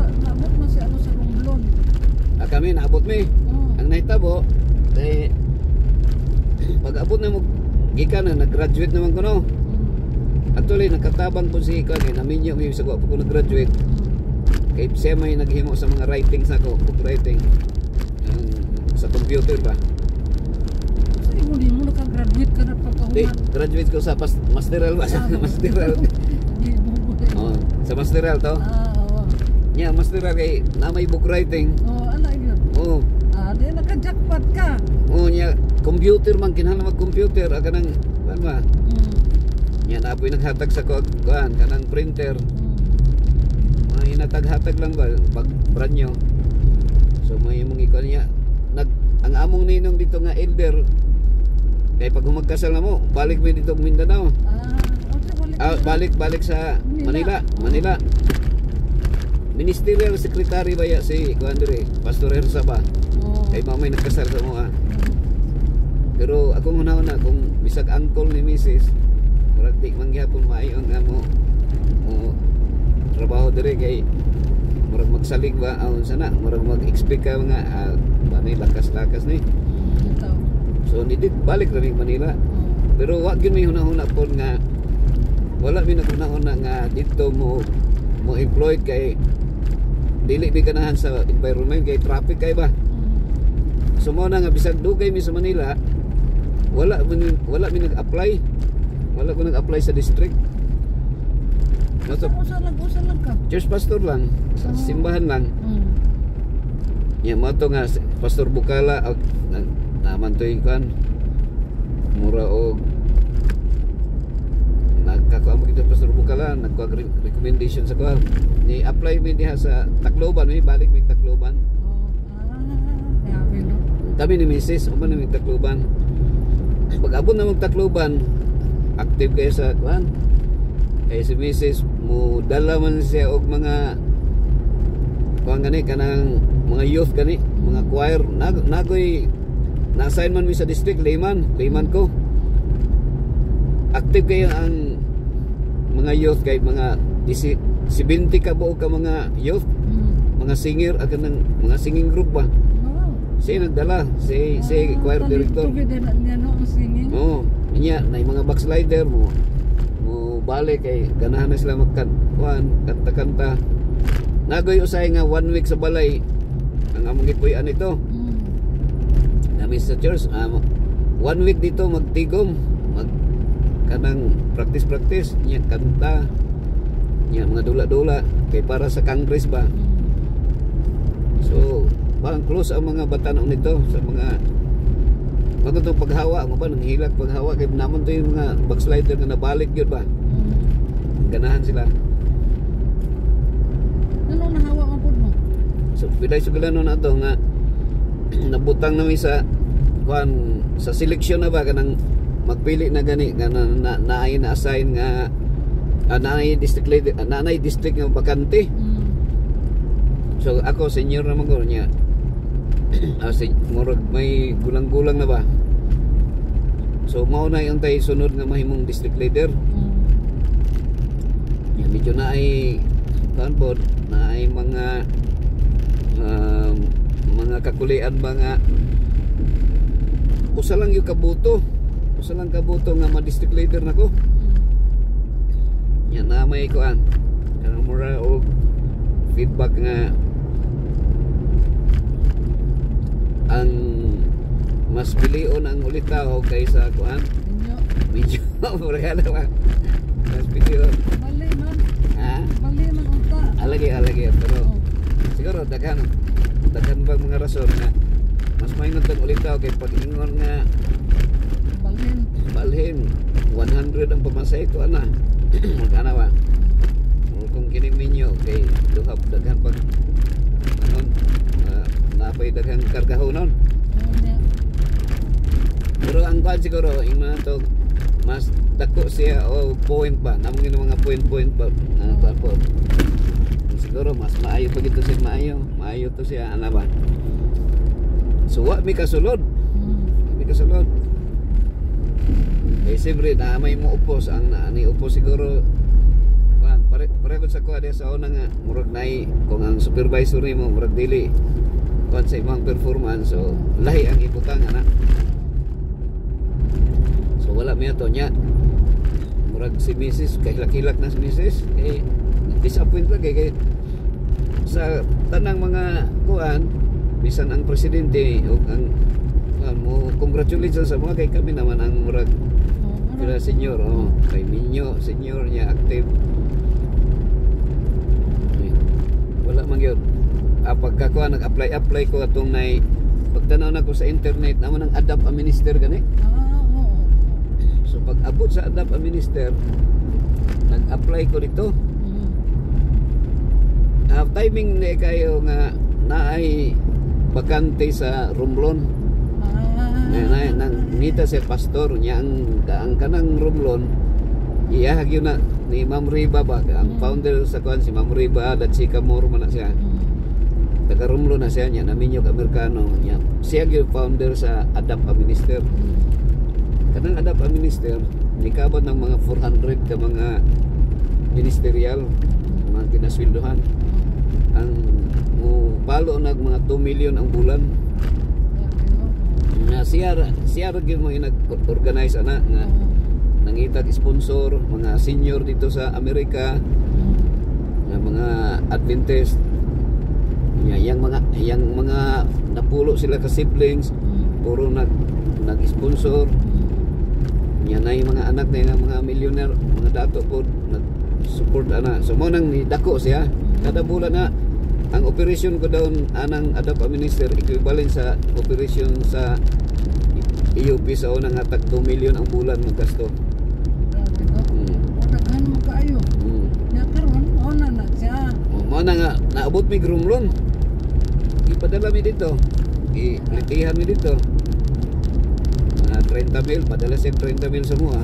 naabot man si ano sa Romblon. Kami naabot mi. Oh. Ang nahitabo kay pag abot na mo gikan na nag-graduate naman ko no. Actually nakatabang po si ko kay naminyo mi sa ko nag-graduate. Kay siya may naghimo sa mga writings ako, book writing. Sa computer ba? So hindi mo naka-graduate ka na pagkahuman. Graduate ko sa masteral ba? Masteral. Oh, sa masteral to? Oo. Yeah, masteral kay na may book writing. Oh, ano yun? Oh. Di naka-jackpot ka. Oh, nya computer man kinahanglan mag-computer aga nang ano ba? Nya na apoy naghatag sa kuan kanang printer. May natag-hatag lang ba pag brand new. So may mong ikon niya ang among ninong dito nga elder kay pag humagkasal na mo balik mi dito Mindanao. Balik sa Manila. Ministerial secretary baya si kuan dire Pastor Ersa ba. Kay mamay nagkasal sa mo. Pero akong una kung bisag uncle ni Mrs. murag di man gyapon maayo ang amo trabaho dire kay murag magsalig ba aun sana murag mag-expect ka mga banay lakas-lakas ni. So nidit balik ra ni Manila. Pero wa gyud may hunahuna pod nga wala mi naguna-una nga dito mo employed kay dili mi ganahan sa environment kay traffic kay ba. So mo na nga bisag dugay mi sa Manila wala mi nag-apply. Wala ko nag-apply sa district. Usa lang ka. Church pastor lang, sa simbahan lang. Ya mo to nga Pastor Bukala naman to kan mura og nagkakuha mo kita Pastor Bukala nagkuha recommendation sa kuha ni apply mi diha sa Tacloban mi balik mi Tacloban. Kami ni Mrs. uban ni Tacloban. Pag abot na mo Tacloban active kayo sa kuan kay si Mrs. mo dala man siya og mga kuan gani kanang mga youth gani mga choir nagoy na-assign man mi sa district layman ko active kayo ang mga youth kay mga 70 ka buo ka mga youth mga singer kanang mga singing group ba siya nagdala si choir director niya na yung mga backslider mo balik kay ganahan na sila kanta-kanta nagoy usay nga 1 week sa balay ang among gipuy-an ito namin sa church 1 week dito magtigom kanang practice niya kanta niya mga dula-dula kay para sa congress ba so parang close ang mga batanon nito sa mga magandang paghawa mo ba nang hilak paghawa kay namon to yung mga backslider nga nabalik yun ba ganahan sila ano nahawa ang pod mo so biday sugalanon ato nga nabutang nami sa kuan sa seleksyon na ba kanang magpili na gani nga naay na assign nga naay district leader naay district nga bakante so ako senior naman ko niya murag may gulang-gulang na ba so mao na yung tayo sunod nga mahimong district leader medyo na ay kanpod na ay mga kakulian mga usa lang yung kabuto nga ma-district leader nako yan na may kuan kanang mura o feedback nga ang mas bilion ang ulitaw kaysa kuan medyo mura na ba mas bilion bali man bali man unta alagi pero siguro daghan ba mga rason nga mas maingon tong ulitaw kay pag ingon nga balhin 100 ang pamasay to ana magana ba kung kining minyo kay duhap daghan pag anon napay daghang kargahonon pero ang bad siguro yung mga to mas dako siya o point ba namang yung mga point ba nga po siguro mas maayo pa gito siya maayo to siya ana ba so wa mi kasulod eh siyempre na may mo upos ang ni upos siguro pare pareho sa kuha sa una nga murag nay kung ang supervisor nimo murag dili kuan sa imong performance, so lahi ang ibutang ana. So wala miya to nya murag si Mrs. kay hilak-hilak na si Mrs. Disappoint lagi kay sa tanang mga kuan bisan ang presidente o ang mo congratulations sa mga kay kami naman ang murag kila senior kay Minyo senior niya active. Wala man gyud pagkakuha nag-apply ko atong nay pagtanaw na ko sa internet naman ang adapt a minister gani. So pag abot sa adapt a minister nag-apply ko dito. Timing na kayo nga naay bakante sa Romblon. Nang nita si pastor niya ang kanang Romblon iyahag yun na ni Ma'am Riba ba ang founder sa kuan si Ma'am Riba at si Camoro man na siya taga Romblon na siya niya naminyog Amerikano niya siya yung founder sa Adapt a Minister. Kanang Adapt a Minister nikabot ng mga 400 ka mga ministerial mga kinasweldohan ang palo nag mga 2 million ang bulan na siya gyud mo nag-organize ana nga nangitag sponsor mga senior dito sa Amerika nga mga Adventist yang mga napulo sila ka siblings puro nag-sponsor nya na yung mga anak na yung mga millionaire mga dato po nag-support ana. So mo nang dako siya kada bulan na ang operasyon ko daw anang Adapt a Minister equivalent sa operasyon sa EUP sa unang hatag 2 million ang bulan maggasto. Daghan mo kaayo. Nya karon ona na siya. Mo na nga naabot mi Romblon. Ipadala mi dito. Iplitihan mi dito. Mga 30 mil padala siya 30 mil sa mua.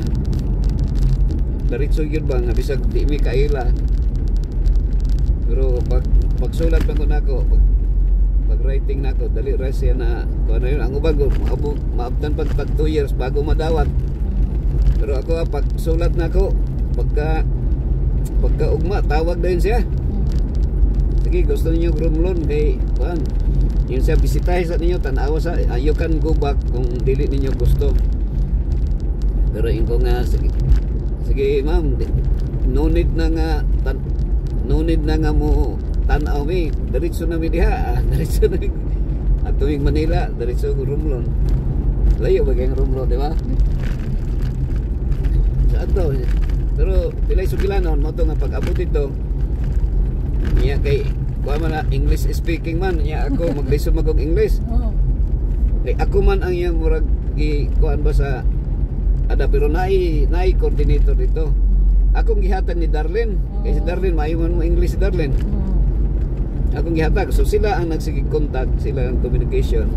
Diretso gyud ba nga bisag di mi kaila. Pero pagsulat pa ko nako pag writing nako dali ra siya na kuno yun ang ubang maabtan pag 2 years bago madawat. Pero ako pag sulat nako pagka ugma tawag din siya. Sige gusto niyo Romblon kay kuan yun siya bisitahin sa ninyo tanawa sa you can go back kung dili ninyo gusto. Pero ingo nga sige ma'am no need na nga mo tanaw mi diretso na mi diha diretso na atong Manila diretso Romblon layo ba kayong Romblon di ba sa ato pero pilay sugilanon mo to nga pag abot dito niya kay kuha man na English speaking man niya ako maglisod magong English kay ako man ang iyang murag kuan ba sa ada pero naay coordinator dito. Akong gihatag ni Darlene. Kay si Darlene maiwan mo English si Darlene. Akong gihatag. So sila ang nagsige contact, sila ang communication.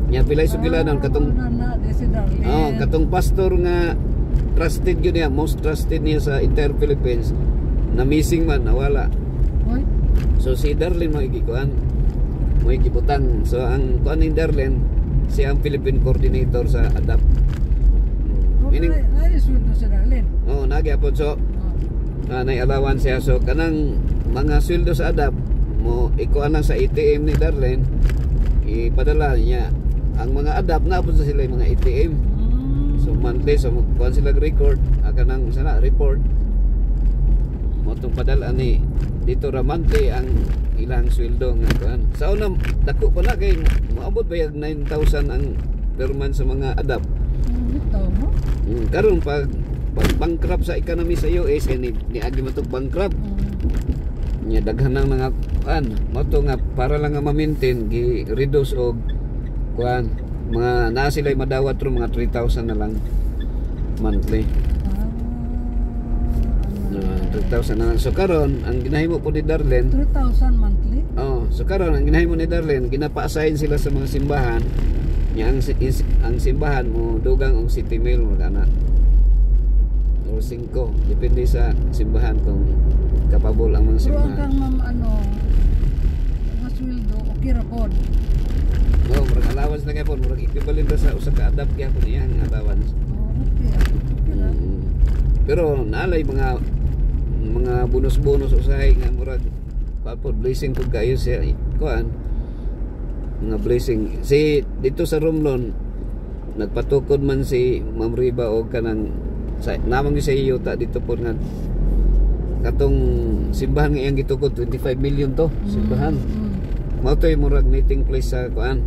Nya pilay sugilanon katong katong pastor nga trusted yun niya, most trusted niya sa entire Philippines. Na missing man nawala. So si Darlene mo igikuan. Mo igibutang. So ang kuan ni Darlene siya ang Philippine coordinator sa Adapt. Meaning sweldo sa Darlene. Nagyapon so naialawan siya so kanang mga sweldo sa Adapt mo ikuan lang sa ATM ni Darlene ipadala niya ang mga Adapt na po sila yung mga ATM so monthly so kuan sila record kanang sana report mo tong padala ni dito ra monthly ang ilang sweldo nga kuan sa una dako pa na kay moabot bayag 9,000 ang per month sa mga Adapt. Karon pag bankrupt sa economy sa US ni agi mo bankrupt nya daghan ng mga kuan mo to nga para lang nga ma-maintain gi reduce og kuan mga naa sila madawat ro mga 3,000 na lang monthly 3,000 na lang. So karon ang ginahimo po ni Darlene 3,000 monthly so karon ang ginahimo ni Darlene ginapa-assign sila sa mga simbahan nya ang simbahan mo dugang og 7 mil ana or 5 depende sa simbahan kung kapabol ang mga simbahan. Pero ang mga sweldo okay ra pod. Murag allowance na kay pod murag equivalent sa usa ka adapt kaya po niya ang allowance. Okay. Pero naalay mga mga bonus-bonus usahay nga murag papod blessing pud kayo siya kuan mga blessing si dito sa Romblon nagpatukod man si Ma'am Riba og kanang namang sa iyo ta dito po nga katong simbahan nga iyang gitukod 25 million to simbahan mao toy murag meeting place sa kuan